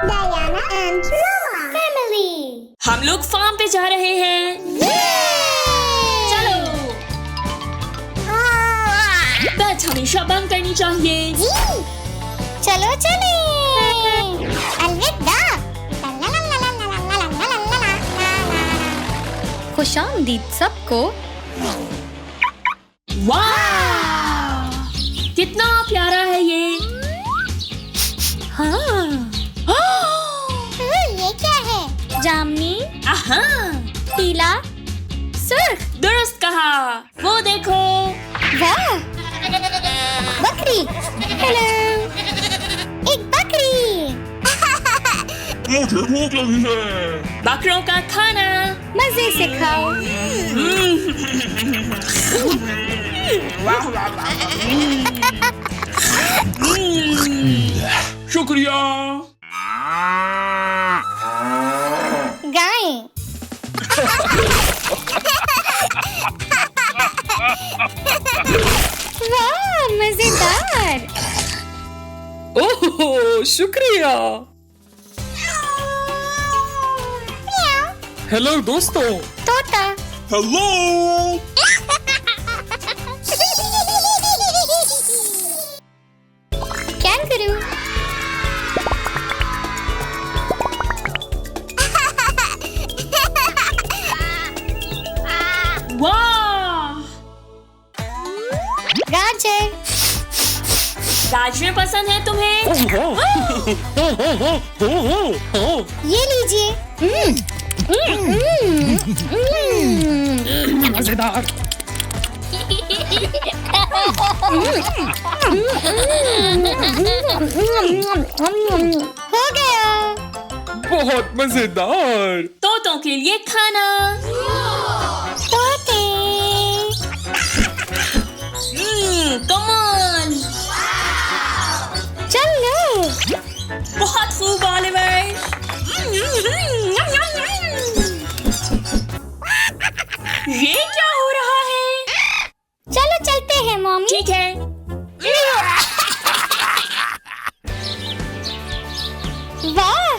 Diana and Noah family। हम लोग farm पे जा रहे हैं। चलो। बैच हमेशा बंद करनी चाहिए। चलो चले। अलविदा। खुशामदीद सबको। वाह! कितना प्यारा है ये। हाँ, ये क्या है? जामनी, आहा, पीला, सुर्ख। दुरुस्त कहा। वो देखो। वाह! बकरी। हेलो। एक बकरी। मुझे भूख लगी है। बकरों का खाना। मजे से खाओ। शुक्रिया। गाय। वाह, मजेदार। ओह शुक्रिया। हेलो दोस्तों। तोता। हेलो। कैंगरू। वाह! गाजर। गाजरें पसंद है तुम्हें? ये लीजिए। मजेदार। हो गया। बहुत मजेदार। तोतों के लिए खाना। तोते। कमाल। चलो। बहुत खूब ऑलिवर। ये क्या हो रहा है? चलो चलते हैं मम्मी। ठीक है। वाह!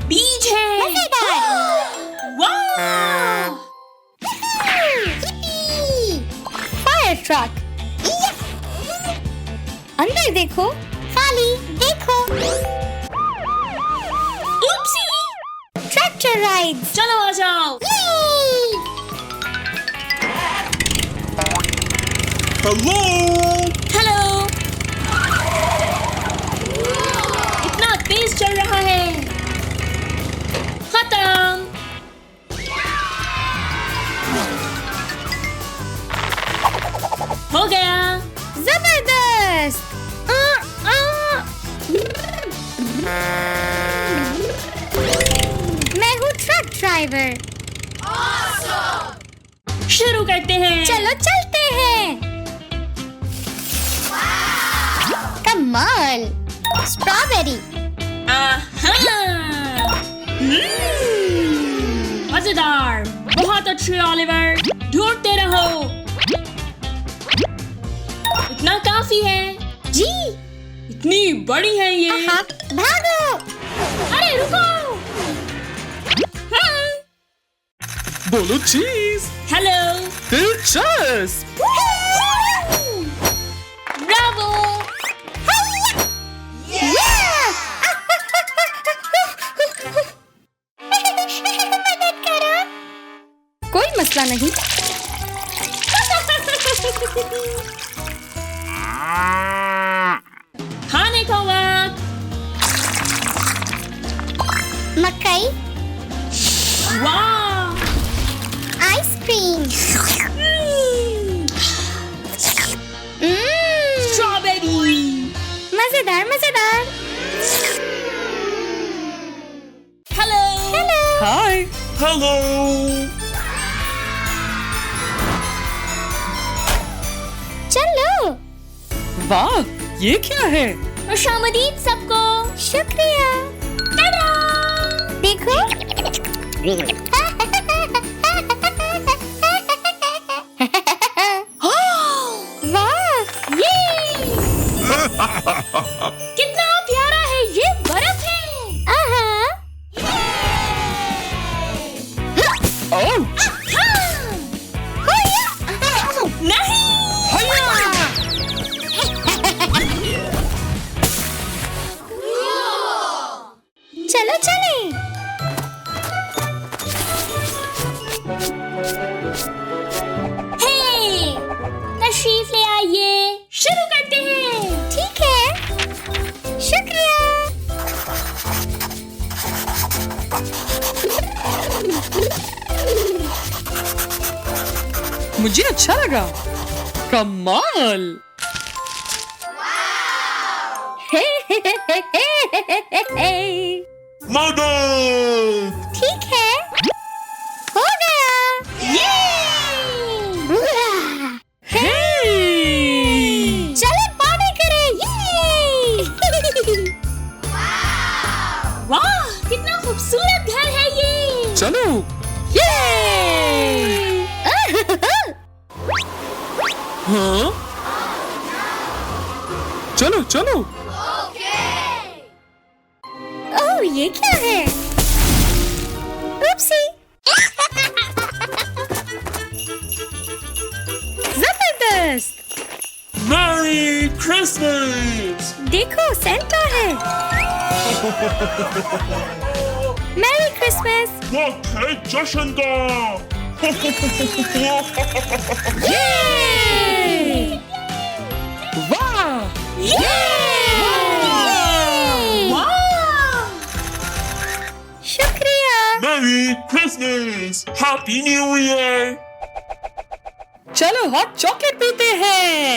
बीज है। मजेदार। वाह! Fire truck. अंदर देखो। खाली देखो। Oopsie! Tractor ride. चलो आ जाओ। हेलो। हेलो। इतना तेज चल रहा है। खत्म। हो गया। जबरदस्त। मैं हूँ ट्रक ड्राइवर। शुरू करते हैं। चलो चलते हैं। कमाल। स्ट्रॉबेरी। आहा! मजेदार। बहुत अच्छे ऑलिवर। ढूंढते रहो। इतना काफी है। जी। इतनी बड़ी है ये। भागो। अरे रुको। बोलो चीज। हेलो। दिलचस्प। ब्रावो। मदद करो। कोई मसला नहीं। खाने का वक्त। मकई। वाह! आइसक्रीम। स्ट्रॉबेरी। मजेदार मजेदार। हेलो। हाय। हेलो। चलो। वाह, ये क्या है? खुशामदीद सबको। शुक्रिया। देखो। वाह! ये कितना प्यारा है, ये बर्फ है। Ouch! नहीं। चलो चले। हे, तशरीफ ले आइए, शुरू करते हैं। ठीक है, शुक्रिया। मुझे अच्छा लगा। कमाल। मदद! ठीक है, हो गया। Hey! चले पार्टी करें। वाह, कितना खूबसूरत घर है ये। चलो। हाँ? चलो चलो। ओह, ये क्या है? Oopsie! जबरदस्त। Merry Christmas! देखो सेंटा है। Merry Christmas. वक्त है जश्न का! वाह! शुक्रिया। Merry Christmas! Happy New Year! चलो हॉट चॉकलेट पीते हैं।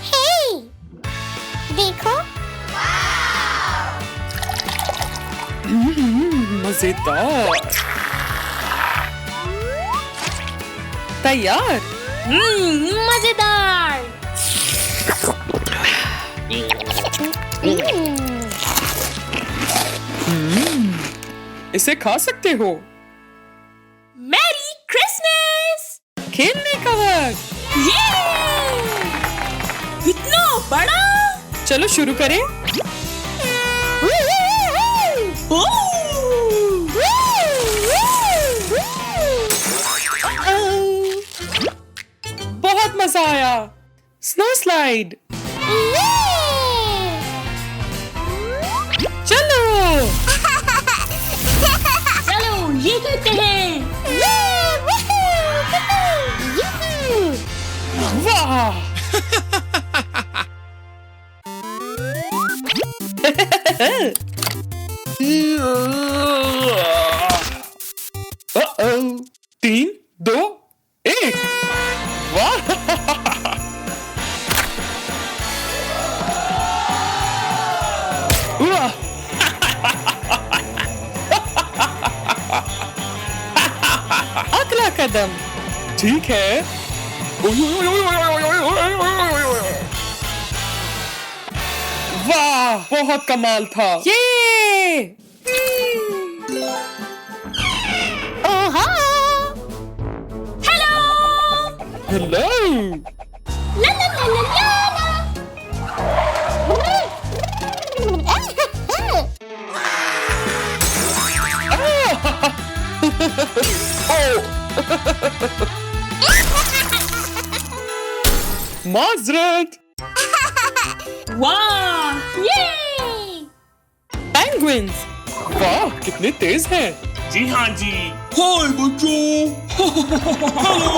Hey! देखो, मजेदार। तैयार। मजेदार। इसे खा सकते हो। Merry Christmas. खेलने का वक्त। इतना बड़ा। चलो शुरू करें। बहुत मजा आया। Snow slide. चलो। चलो ये करते हैं। वाह! Uh-oh. 3, 2, 1। वाह! वाह! अगला कदम। ठीक है। वाह! बहुत कमाल था। ये! ओहो! हेलो। हेलो। ला ला ला ला ला। माजरत। वाह! ये! पेंगुइन्स। वाह! कितने तेज हैं। जी हाँ जी। हाय बच्चों। हेलो।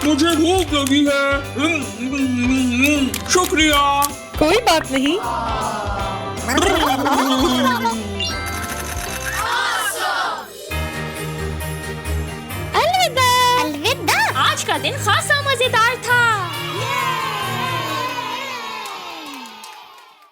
मुझे भूख लगी है। शुक्रिया। कोई बात नहीं। अलविदा। अलविदा। आज का दिन खासा मजेदार था।